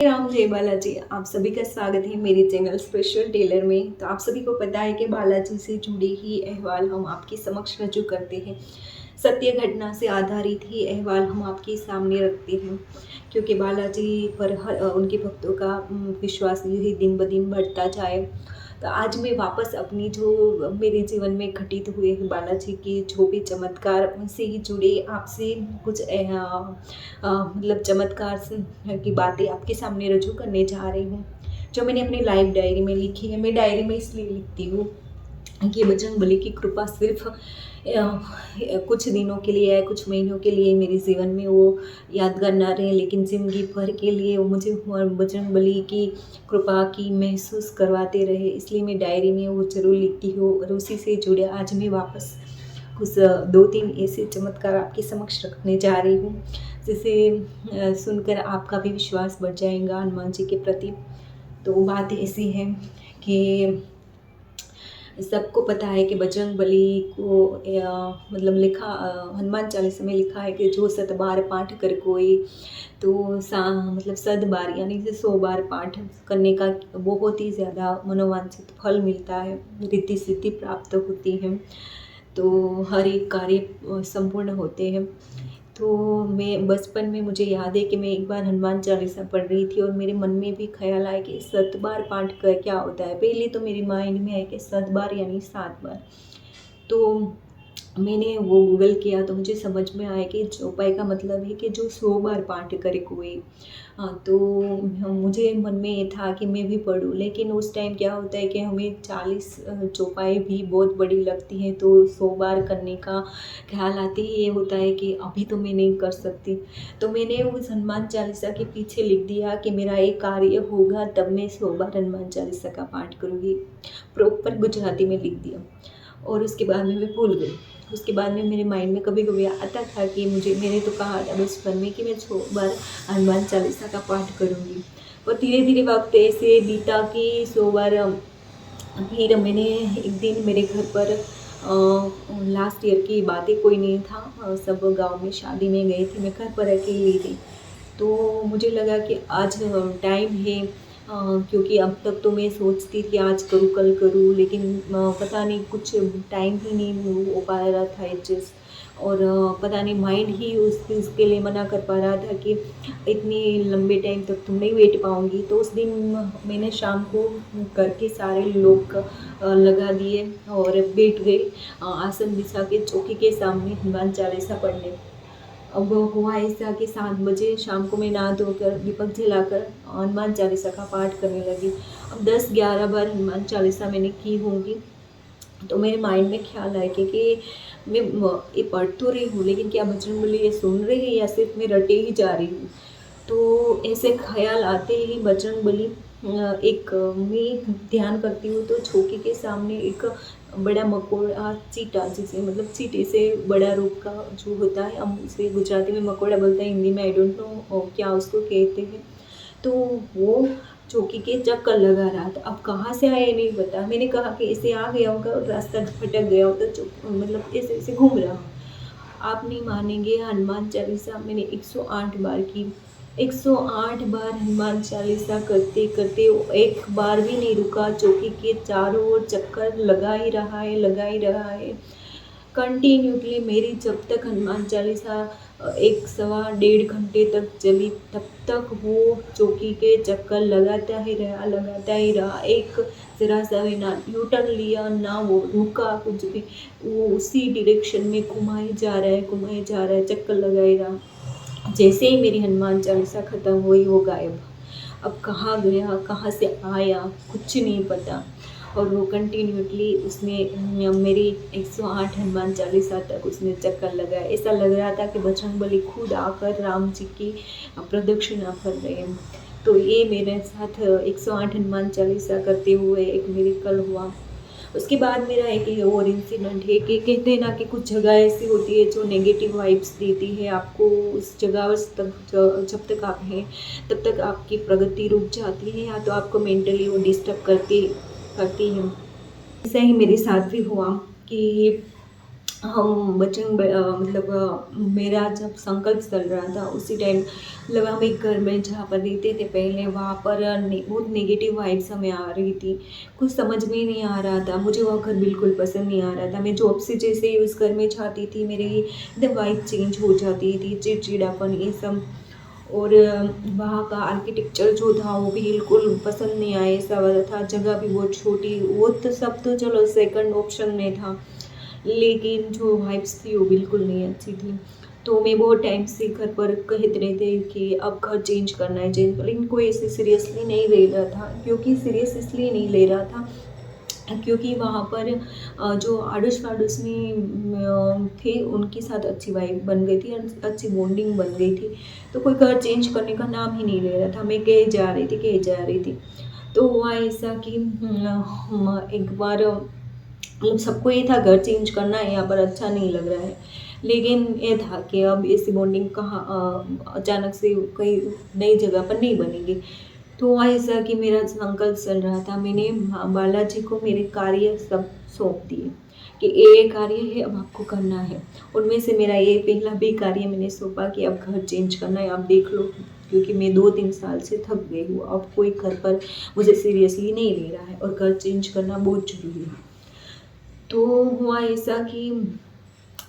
राम जय बालाजी। आप सभी का स्वागत है मेरे चैनल स्पेशल टेलर में। तो आप सभी को पता है कि बालाजी से जुड़े ही अहवाल हम आपके समक्ष रजू करते हैं। सत्य घटना से आधारित ही अहवाल हम आपके सामने रखते हैं, क्योंकि बालाजी पर उनके भक्तों का विश्वास यही दिन ब दिन बढ़ता जाए। तो आज मैं वापस अपनी जो मेरे जीवन में घटित हुए हैं बालाजी के जो भी चमत्कार, उनसे ही जुड़े आपसे कुछ मतलब चमत्कार की बातें आपके सामने रजू करने जा रही हूँ, जो मैंने अपनी लाइफ डायरी में लिखी है। मैं डायरी में इसलिए लिखती हूँ कि बजरंगबली की कृपा सिर्फ कुछ दिनों के लिए है, कुछ महीनों के लिए मेरे जीवन में वो यादगार ना रहे, लेकिन ज़िंदगी भर के लिए वो मुझे बजरंगबली की कृपा की महसूस करवाते रहे। इसलिए मैं डायरी में वो ज़रूर लिखती हूँ और उसी से जुड़े आज मैं वापस कुछ 2-3 ऐसे चमत्कार आपके समक्ष रखने जा रही हूँ, जिसे सुनकर आपका भी विश्वास बढ़ जाएगा हनुमान जी के प्रति। तो बात ऐसी है कि सबको पता है कि बजरंगबली को मतलब लिखा हनुमान चालीसा में लिखा है कि जो 7 बार पाठ कर कोई, तो मतलब 7 बार यानी कि 100 बार पाठ करने का बहुत ही ज़्यादा मनोवांछित फल मिलता है, रिद्धि सिद्धि प्राप्त होती है, तो हर एक कार्य संपूर्ण होते हैं। तो मैं बचपन में मुझे याद है कि मैं एक बार हनुमान चालीसा पढ़ रही थी और मेरे मन में भी ख्याल आया कि 7 बार पाठ का क्या होता है। पहले तो मेरे माइंड में आया कि 7 बार यानी 7 बार। तो मैंने वो गूगल किया तो मुझे समझ में आया कि चौपाई का मतलब है कि जो 100 बार पाठ करे कोई। तो मुझे मन में ये था कि मैं भी पढूँ, लेकिन उस टाइम क्या होता है कि हमें 40 चौपाई भी बहुत बड़ी लगती है, तो 100 बार करने का ख्याल आते ही ये होता है कि अभी तो मैं नहीं कर सकती। तो मैंने उस हनुमान चालीसा के पीछे लिख दिया कि मेरा एक कार्य होगा तब मैं 100 बार हनुमान चालीसा का पाठ करूँगी। प्रॉपर गुजराती में लिख दिया और उसके बाद में मैं भूल गई। उसके बाद में मेरे माइंड में कभी-कभी आता था कि मैंने तो कहा था बचपन में कि मैं 100 बार हनुमान चालीसा का पाठ करूँगी। और धीरे-धीरे वक़्त ऐसे बीता कि 100 बार फिर मैंने एक दिन मेरे घर पर लास्ट ईयर की बात है, कोई नहीं था, सब गाँव में शादी में गए थे, मैं घर पर अकेली थी। तो मुझे लगा कि आज टाइम है, क्योंकि अब तक तो मैं सोचती थी आज करूँ कल करूँ, लेकिन पता नहीं कुछ टाइम ही नहीं हो पा रहा था एडजस्ट, और पता नहीं माइंड ही उस चीज़ के लिए मना कर पा रहा था कि इतनी लंबे टाइम तक तुम नहीं बैठ पाऊँगी। तो उस दिन मैंने शाम को करके सारे लोग लगा दिए और बैठ गई आसन बिछा के चौकी के सामने हनुमान चालीसा पढ़ने। अब हुआ ऐसा कि 7 बजे शाम को मैं नहा धोकर दीपक जलाकर हनुमान चालीसा का पाठ करने लगी। अब 10-11 बार हनुमान चालीसा मैंने की होंगी। तो मेरे माइंड में ख्याल आया कि मैं ये पढ़ तो रही हूँ, लेकिन क्या बजरंगबली ये सुन रही है या सिर्फ मैं रटे ही जा रही हूँ। तो ऐसे ख्याल आते ही बजरंगबली मैं ध्यान करती हूँ तो चौकी के सामने एक बड़ा मकोड़ा चीटा, जिसे मतलब चीटे से बड़ा रूप का जो होता है, हम उसे गुजराती में मकोड़ा बोलते हैं, हिंदी में आई डोंट नो क्या उसको कहते हैं। तो वो चौकी के चक्कर लगा रहा था। अब कहाँ से आया ये नहीं पता। मैंने कहा कि ऐसे आ गया होगा और रास्ता भटक गया होगा, तो मतलब ऐसे ऐसे घूम रहा। आप नहीं मानेंगे, हनुमान चालीसा मैंने 108 बार की। 108 बार हनुमान चालीसा करते करते वो एक बार भी नहीं रुका, चौकी के चारों ओर चक्कर लगा ही रहा है, लगा ही रहा है कंटिन्यूटली। मेरी जब तक हनुमान चालीसा 1 सवा डेढ़ घंटे तक चली, तब तक वो चौकी के चक्कर लगाता ही रहा, लगाता ही रहा। एक ज़रा सा भी ना यू टर्न लिया, ना वो रुका कुछ भी, वो उसी डायरेक्शन में घुमाए जा रहा है, घुमाए जा रहा है, चक्कर लगाए रहा। जैसे ही मेरी हनुमान चालीसा ख़त्म हुई वो गायब। अब कहाँ गया, कहाँ से आया, कुछ नहीं पता। और वो कंटिन्यूटली उसने मेरी 108 हनुमान चालीसा तक उसने चक्कर लगाया। ऐसा लग रहा था कि बजरंगबली खुद आकर राम जी की प्रदक्षिणा कर रहे हैं। तो ये मेरे साथ 108 हनुमान चालीसा करते हुए एक मिरेकल हुआ। उसके बाद मेरा एक ये और इंसिडेंट है कि कहते हैं ना कि कुछ जगह ऐसी होती है जो नेगेटिव वाइब्स देती है आपको। उस जगह तक जब तक आप हैं तब तक आपकी प्रगति रुक जाती है, या तो आपको मेंटली वो डिस्टर्ब करती करती है। ऐसा ही मेरे साथ भी हुआ कि हम मेरा जब संकल्प चल रहा था उसी टाइम मतलब हम एक घर में जहाँ पर रहते थे पहले, वहाँ पर बहुत नेगेटिव वाइब्स हमें आ रही थी। कुछ समझ में ही नहीं आ रहा था, मुझे वो घर बिल्कुल पसंद नहीं आ रहा था। मैं जॉब से जैसे ही उस घर में जाती थी, मेरी एकदम वाइब चेंज हो जाती थी, चिड़चिड़ापन ये सब। और वहाँ का आर्किटेक्चर जो था वो भी बिल्कुल पसंद नहीं आया, ऐसा वाला था। जगह भी बहुत छोटी, वो तो सब तो चलो सेकंड ऑप्शन में था, लेकिन जो वाइब्स थी वो बिल्कुल नहीं अच्छी थी। तो मैं बहुत टाइम से घर पर कहते रहे थे कि अब घर चेंज करना है, लेकिन कोई ऐसे सीरियसली नहीं ले रहा था। क्योंकि सीरियस इसलिए नहीं ले रहा था क्योंकि वहाँ पर जो आड़ोस-पड़ोस में थे, उनके साथ अच्छी वाइब बन गई थी, अच्छी बॉन्डिंग बन गई थी। तो कोई घर चेंज करने का नाम ही नहीं ले रहा था। मैं कहे जा रही थी, कहे जा रही थी। तो हुआ ऐसा कि एक बार मतलब सबको ये था घर चेंज करना है, यहाँ पर अच्छा नहीं लग रहा है। लेकिन ये था कि अब ऐसी बॉन्डिंग कहाँ अचानक से कहीं नई जगह पर नहीं बनेगी। तो हुआ ऐसा कि मेरा संकल्प चल रहा था, मैंने बालाजी को मेरे कार्य सब सौंप दिए कि ये कार्य है, अब आपको करना है। उनमें से मेरा ये पहला भी कार्य मैंने सौंपा कि अब घर चेंज करना है, आप देख लो। क्योंकि मैं 2-3 साल से थक गई हूँ, अब कोई घर पर मुझे सीरियसली नहीं ले रहा है और घर चेंज करना बहुत ज़रूरी है। तो हुआ ऐसा कि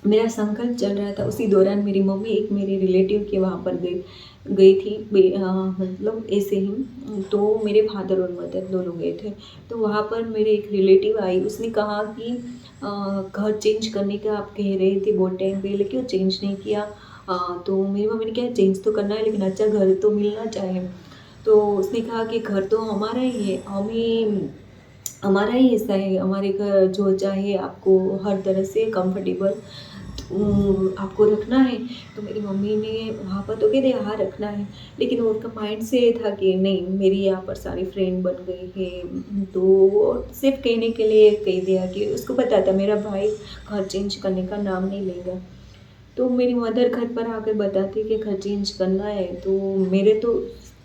मेरा संकल्प चल रहा था, उसी दौरान मेरी मम्मी एक मेरे रिलेटिव के वहाँ पर गई गई थी, मतलब ऐसे ही। तो मेरे फादर और मदर दोनों गए थे। तो वहाँ पर मेरे एक रिलेटिव आई, उसने कहा कि घर चेंज करने का आप कह रहे थे बहुत टाइम पहले, क्यों चेंज नहीं किया? तो मेरी मम्मी ने कहा चेंज तो करना है, लेकिन अच्छा घर तो मिलना चाहिए। तो उसने कहा कि घर तो हमारा ही है, हमें हमारा ही हिस्सा है, हमारे घर जो चाहे आपको हर तरह से कंफर्टेबल आपको रखना है। तो मेरी मम्मी ने वहाँ पर तो कह दिया हाँ रखना है, लेकिन उनका माइंड से ये था कि नहीं, मेरी यहाँ पर सारी फ्रेंड बन गई है। तो सिर्फ कहने के लिए कह दिया कि उसको पता था मेरा भाई घर चेंज करने का नाम नहीं लेगा। तो मेरी मदर घर पर आकर बताती कि घर चेंज करना है, तो मेरे तो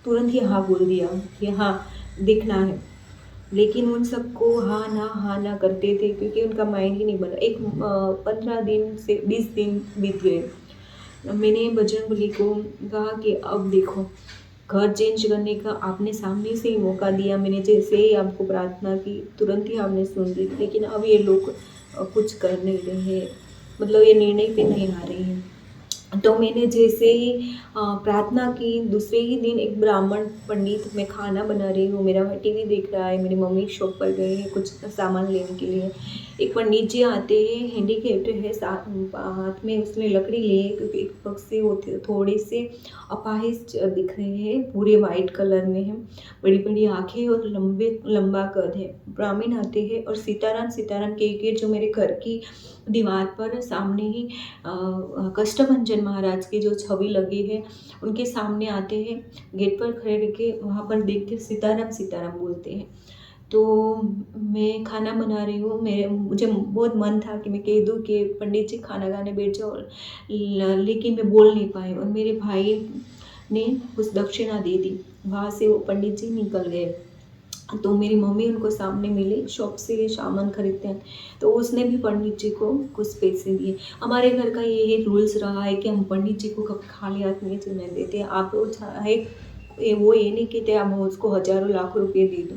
तुरंत ही हाँ बोल दिया कि हाँ देखना है। लेकिन उन सबको हाँ ना करते थे, क्योंकि उनका माइंड ही नहीं बना। 15 दिन से 20 दिन बीत गए। मैंने बजरंगबली को कहा कि अब देखो, घर चेंज करने का आपने सामने से ही मौका दिया, मैंने जैसे ही आपको प्रार्थना की तुरंत ही आपने सुन ली, लेकिन अब ये लोग कुछ कर नहीं रहे, मतलब ये निर्णय पे नहीं आ रहे हैं। तो मैंने जैसे ही प्रार्थना की, दूसरे ही दिन एक ब्राह्मण पंडित, मैं खाना बना रही हूँ, मेरा भाई टीवी देख रहा है, मेरी मम्मी शॉप पर गए हैं कुछ सामान लेने के लिए। एक पंडित जी आते हैं, हैंडीकैप्ड है, हाथ में उसने लकड़ी ली है, क्योंकि एक पग से वो थोड़े से अपाहिज दिख रहे हैं, पूरे वाइट कलर में हैं, बड़ी बड़ी आंखें और लंबा कद है। ब्राह्मण आते हैं और सीताराम सीताराम के जो मेरे घर की दीवार पर सामने ही कष्टभंजन महाराज की जो छवि लगी है, उनके सामने आते हैं, गेट पर खड़े रह के वहाँ पर देख के सीताराम सीताराम बोलते हैं। तो मैं खाना बना रही हूँ, मुझे बहुत मन था कि मैं कह दूँ कि पंडित जी खाना खाने बैठ जाओ, लेकिन मैं बोल नहीं पाई, और मेरे भाई ने कुछ दक्षिणा दे दी। वहाँ से वो पंडित जी निकल गए। तो मेरी मम्मी उनको सामने मिली, शॉप से ये सामान खरीदते हैं, तो उसने भी पंडित जी को कुछ पैसे दिए। हमारे घर का यही रूल्स रहा है कि हम पंडित जी को कभी खाली हाथ नहीं जाने देते। आप वो चाहे वो ये नहीं कहते आप उसको हज़ारों लाखों रुपए दे दो,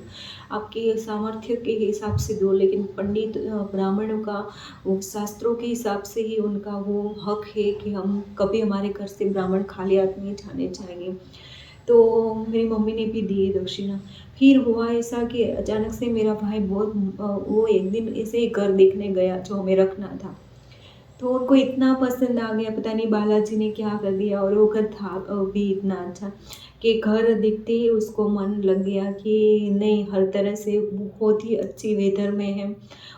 आपके सामर्थ्य के हिसाब से दो, लेकिन पंडित ब्राह्मणों का वो शास्त्रों के हिसाब से ही उनका वो हक है कि हम कभी हमारे घर से ब्राह्मण खाली हाथ नहीं जाने चाहिए। तो मेरी मम्मी ने भी दी दक्षिणा। फिर हुआ ऐसा कि अचानक से मेरा भाई बहुत वो एक दिन ऐसे ही घर देखने गया जो हमें रखना था। तो उनको इतना पसंद आ गया, पता नहीं बालाजी ने क्या कर दिया, और वो घर था भी इतना अच्छा कि घर देखते ही उसको मन लग गया कि नहीं, हर तरह से बहुत ही अच्छी वेदर में है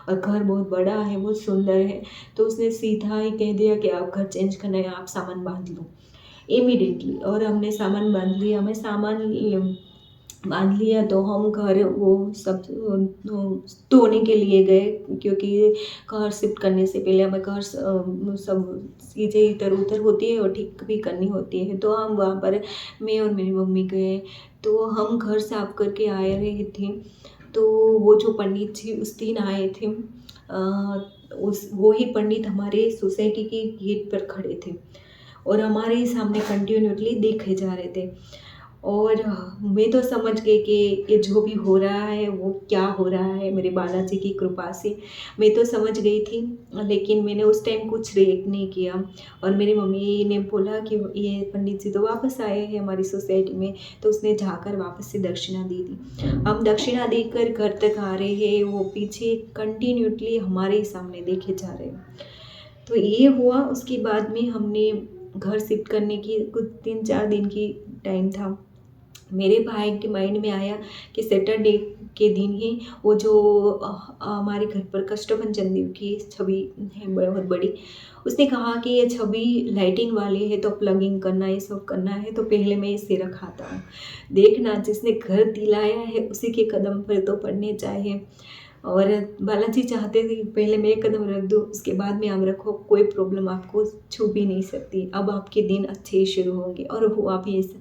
और घर बहुत बड़ा है, बहुत सुंदर है। तो उसने सीधा ही कह दिया कि आप घर चेंज करना है, आप सामान बांध लो इमीडिएटली। और हमने सामान बांध लिया, हमें सामान बांध लिया, तो हम घर वो सब धोने के लिए गए, क्योंकि घर शिफ्ट करने से पहले हमें घर सब चीज़ें इधर उधर होती है और ठीक भी करनी होती है। तो हम वहाँ पर, मैं और मेरी मम्मी गए, तो हम घर साफ करके आए रहे थे। तो वो जो पंडित जी उस दिन आए थे, उस वो ही पंडित हमारे सोसाइटी के गेट पर खड़े थे और हमारे ही सामने कंटिन्यूअसली देखे जा रहे थे। और मैं तो समझ गई कि ये जो भी हो रहा है वो क्या हो रहा है मेरे बालाजी की कृपा से। मैं तो समझ गई थी, लेकिन मैंने उस टाइम कुछ रिएक्ट नहीं किया। और मेरी मम्मी ने बोला कि ये पंडित जी तो वापस आए हैं हमारी सोसाइटी में, तो उसने जाकर वापस से दक्षिणा दे दी। हम दक्षिणा देकर घर तक आ रहे हैं, वो पीछे कंटिन्यूअसली हमारे ही सामने देखे जा रहे हैं। तो ये हुआ। उसके बाद में हमने घर शिफ्ट करने की कुछ 3-4 दिन की टाइम था। मेरे भाई के माइंड में आया कि सैटरडे के दिन ही वो जो हमारे घर पर कष्टभंजन देव की छवि है बहुत बड़ी, उसने कहा कि ये छवि लाइटिंग वाली है तो प्लगिंग करना, ये सब करना है, तो पहले मैं इसे रखाता हूँ। देखना जिसने घर दिलाया है उसी के कदम पर तो पड़ने चाहिए। और बालाजी चाहते थे कि पहले मैं एक कदम रख दूँ, उसके बाद में आप रखो, कोई प्रॉब्लम आपको छू भी नहीं सकती। अब आपके दिन अच्छे ही शुरू होंगे। और हुआ भी ऐसा।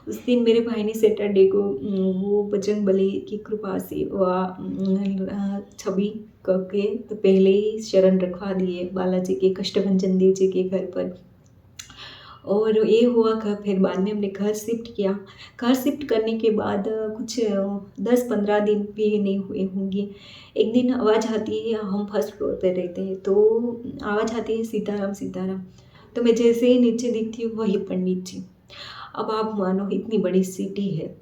उस दिन मेरे भाई ने सैटरडे को वो बजरंगबली की कृपा से वह छवि करके तो पहले ही शरण रखवा दिए बालाजी के कष्टभंजन देव जी के घर पर। और ये हुआ फिर बाद में हमने घर शिफ्ट किया। घर शिफ्ट करने के बाद कुछ 10-15 दिन भी नहीं हुए होंगे, एक दिन आवाज़ आती है, हम फर्स्ट फ्लोर पे रहते हैं, तो आवाज़ आती है सीताराम सीताराम। तो मैं जैसे ही नीचे दिखती हूँ वही पंडित जी। अब आप मानो इतनी बड़ी सिटी है,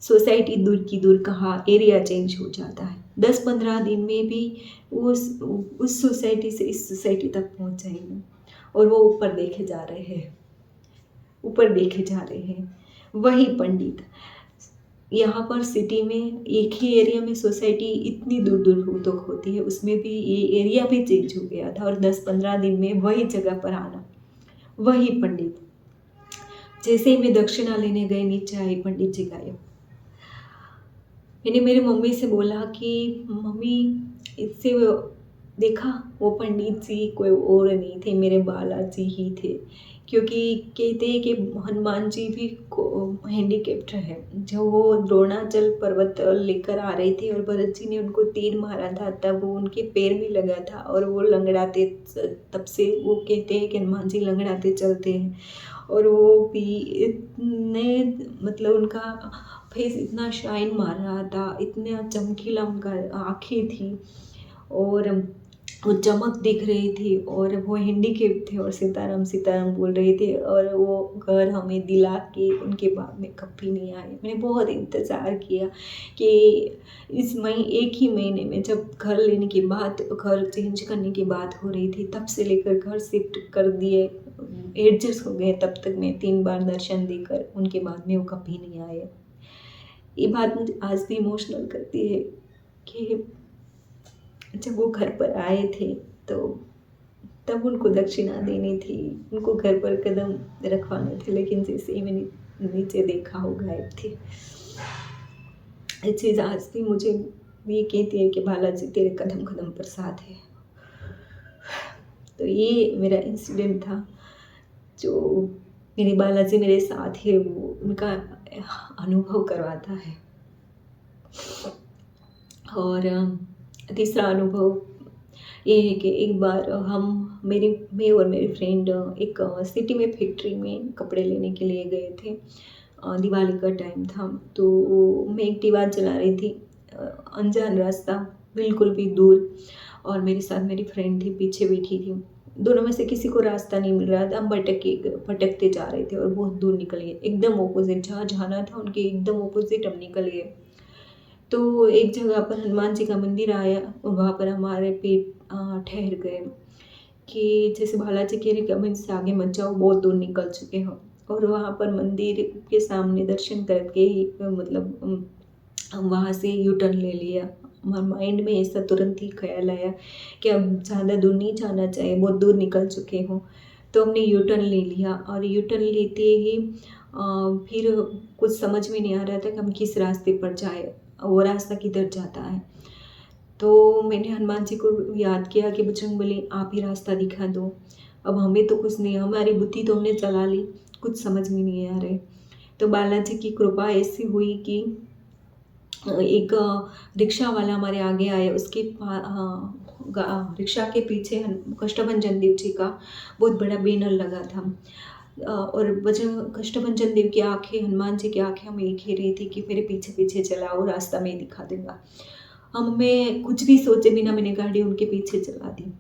सोसाइटी दूर की दूर कहाँ एरिया चेंज हो जाता है। 10-15 दिन में भी उस सोसाइटी से इस सोसाइटी तक पहुँच जाएंगे। और वो ऊपर देखे जा रहे हैं, ऊपर देखे जा रहे हैं वही पंडित। यहाँ पर सिटी में एक ही एरिया में सोसाइटी इतनी दूर दूर तक होती है, उसमें भी ये एरिया भी चेंज हो गया था। और 10-15 दिन में वही जगह पर आना, वही पंडित। जैसे ही मैं दक्षिणा लेने गई, नीचे आई, पंडित जी गायब। मैंने मेरी मम्मी से बोला कि मम्मी इससे देखा, वो पंडित जी कोई और नहीं थे, मेरे बालाजी ही थे। क्योंकि कहते हैं कि हनुमान जी भी हैंडीकेप्ट है। जब वो द्रोणाचल पर्वत लेकर आ रहे थे और भरत जी ने उनको तीर मारा था, तब वो उनके पैर में लगा था और वो लंगड़ाते, तब से वो कहते हैं कि हनुमान जी लंगड़ाते चलते हैं। और वो भी इतने, मतलब उनका फेस इतना शाइन मार रहा था, इतना चमकीला उनका आँखें थी और वो चमक दिख रही थी। और वो हैंडीकेप थे और सीताराम सीताराम बोल रहे थे। और वो घर हमें दिला के उनके बाद में कभी नहीं आए। मैंने बहुत इंतज़ार किया कि एक ही महीने में, जब घर लेने के बाद, घर चेंज करने की बात हो रही थी, तब से लेकर घर शिफ्ट कर दिए, एडजस्ट हो गए, तब तक मैं 3 बार दर्शन देकर उनके बाद में वो कभी नहीं आए। ये बात मुझे आज भी इमोशनल करती है कि जब वो घर पर आए थे तो तब उनको दक्षिणा देनी थी, उनको घर पर कदम रखवाने थे, लेकिन जैसे ही मैंने नीचे देखा वो गायब थे। ये चीज़ आज भी मुझे ये कहती है कि बालाजी तेरे कदम कदम पर साथ है। तो ये मेरा इंसिडेंट था, जो मेरे बालाजी मेरे साथ है, वो उनका अनुभव करवाता है। और तीसरा अनुभव ये है कि एक बार मैं और मेरी फ्रेंड एक सिटी में फैक्ट्री में कपड़े लेने के लिए गए थे। दिवाली का टाइम था, तो मैं एक्टिवा चला रही थी, अनजान रास्ता, बिल्कुल भी दूर। और मेरे साथ मेरी फ्रेंड थी, पीछे बैठी थी। दोनों में से किसी को रास्ता नहीं मिल रहा था, हम भटकते जा रहे थे और बहुत दूर निकल गए, एकदम ऑपोजिट, जहाँ जाना था उनके एकदम ऑपोजिट हम निकल गए। तो एक जगह पर हनुमान जी का मंदिर आया और वहाँ पर हमारे पेट ठहर गए कि जैसे बालाजी कह रहे कि अब इनसे आगे मत जाओ, बहुत दूर निकल चुके हो। और वहाँ पर मंदिर के सामने दर्शन करके ही मतलब हम वहाँ से यू टर्न ले लिया। हमारे माइंड में ऐसा तुरंत ही ख्याल आया कि अब ज़्यादा दूर नहीं जाना चाहिए, बहुत दूर निकल चुके हो। तो हमने यू टर्न ले लिया और यू टर्न लेते ही फिर कुछ समझ में नहीं आ रहा था कि हम किस रास्ते पर जाए, वो रास्ता किधर जाता है। तो मैंने हनुमान जी को याद किया कि बजरंगबली आप ही रास्ता दिखा दो। अब हमें तो कुछ नहीं, हमारी बुद्धि तो हमने चला ली, कुछ समझ में नहीं आ रहे। तो बालाजी की कृपा ऐसी हुई कि एक रिक्शा वाला हमारे आगे आया, उसके रिक्शा के पीछे कष्टभंजन देव जी का बहुत बड़ा बैनर लगा था। और कष्टभंजन देव की आंखें, हनुमान जी की आंखें हमें ये कह रही थी कि मेरे पीछे पीछे चलाओ, रास्ता मैं दिखा दूंगा। मैं कुछ भी सोचे बिना मैंने गाड़ी उनके पीछे चला दी।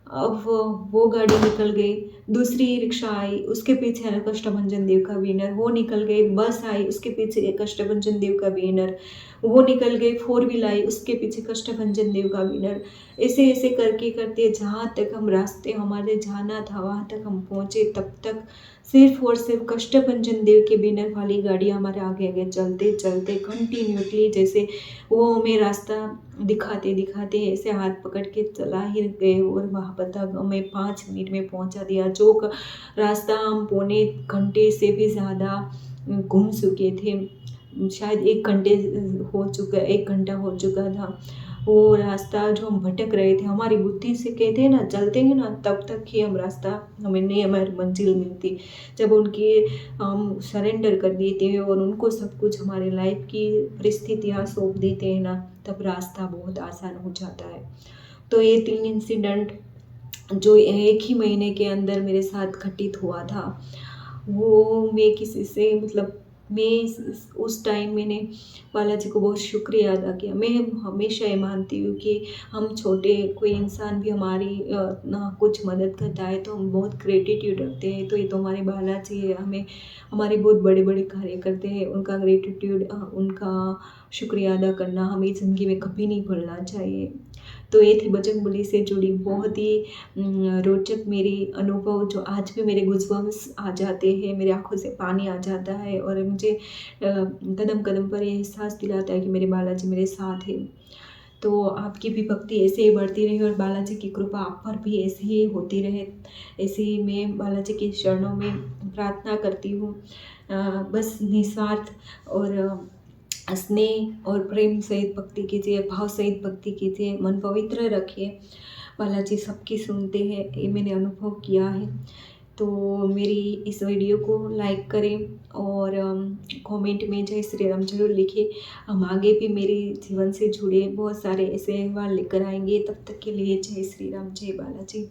अब वो गाड़ी निकल गई, दूसरी रिक्शा आई, उसके पीछे है कष्टभंजन देव का बैनर, वो निकल गई। बस आई, उसके पीछे कष्टभंजन देव का बैनर, वो निकल गई। फोर व्हील आई, उसके पीछे कष्टभंजन देव का बैनर। ऐसे ऐसे करके करते जहाँ तक हम रास्ते हमारे जाना था वहाँ तक हम पहुँचे, तब तक सिर्फ और सिर्फ कष्टभंजन देव के बैनर वाली गाड़ी हमारे आगे आगे चलते चलते कंटिन्यूसली, जैसे वो हमें रास्ता दिखाते दिखाते ऐसे हाथ पकड़ के चला ही गए, और वहाँ पर तक हमें 5 मिनट में पहुँचा दिया। जो रास्ता हम पौने घंटे से भी ज़्यादा घूम चुके थे, शायद 1 घंटा हो चुका था। वो रास्ता जो हम भटक रहे थे, हमारी बुद्धि से कहते हैं ना, चलते हैं ना, तब तक ही हम रास्ता, हमें नहीं हमारी मंजिल मिलती। जब उनकी हम सरेंडर कर देते हैं और उनको सब कुछ हमारे लाइफ की परिस्थितियाँ सौंप देते हैं ना, तब रास्ता बहुत आसान हो जाता है। तो ये 3 इंसिडेंट जो एक ही महीने के अंदर मेरे साथ घटित हुआ था, वो मैं किसी से मतलब मैं उस टाइम मैंने बालाजी को बहुत शुक्रिया अदा किया। मैं हमेशा ये मानती हूँ कि हम छोटे, कोई इंसान भी हमारी ना कुछ मदद करता है तो हम बहुत ग्रेटिट्यूड रखते हैं। तो ये तो हमारे बालाजी है, हमें हमारे बहुत बड़े बड़े कार्य करते हैं, उनका ग्रेटिट्यूड, उनका शुक्रिया अदा करना हमें ज़िंदगी में कभी नहीं भूलना चाहिए। तो ये थी बजरंगबली से जुड़ी बहुत ही रोचक मेरी अनुभव, जो आज भी मेरे गूज़बम्प्स आ जाते हैं, मेरी आँखों से पानी आ जाता है और मुझे कदम कदम पर ये एहसास दिलाता है कि मेरे बालाजी मेरे साथ हैं। तो आपकी भी भक्ति ऐसे ही बढ़ती रहे और बालाजी की कृपा आप पर भी ऐसे ही होती रहे, ऐसे ही मैं बालाजी के चरणों में प्रार्थना करती हूँ। बस निस्वार्थ और स्नेह और प्रेम सहित भक्ति कीजिए, भाव सहित भक्ति कीजिए, मन पवित्र रखिए। बालाजी सबकी सुनते हैं, ये मैंने अनुभव किया है। तो मेरी इस वीडियो को लाइक करें और कमेंट में जय श्री राम जरूर लिखिए। हम आगे भी मेरे जीवन से जुड़े बहुत सारे ऐसे अहवाल लेकर आएंगे। तब तक के लिए जय श्री राम, जय बालाजी।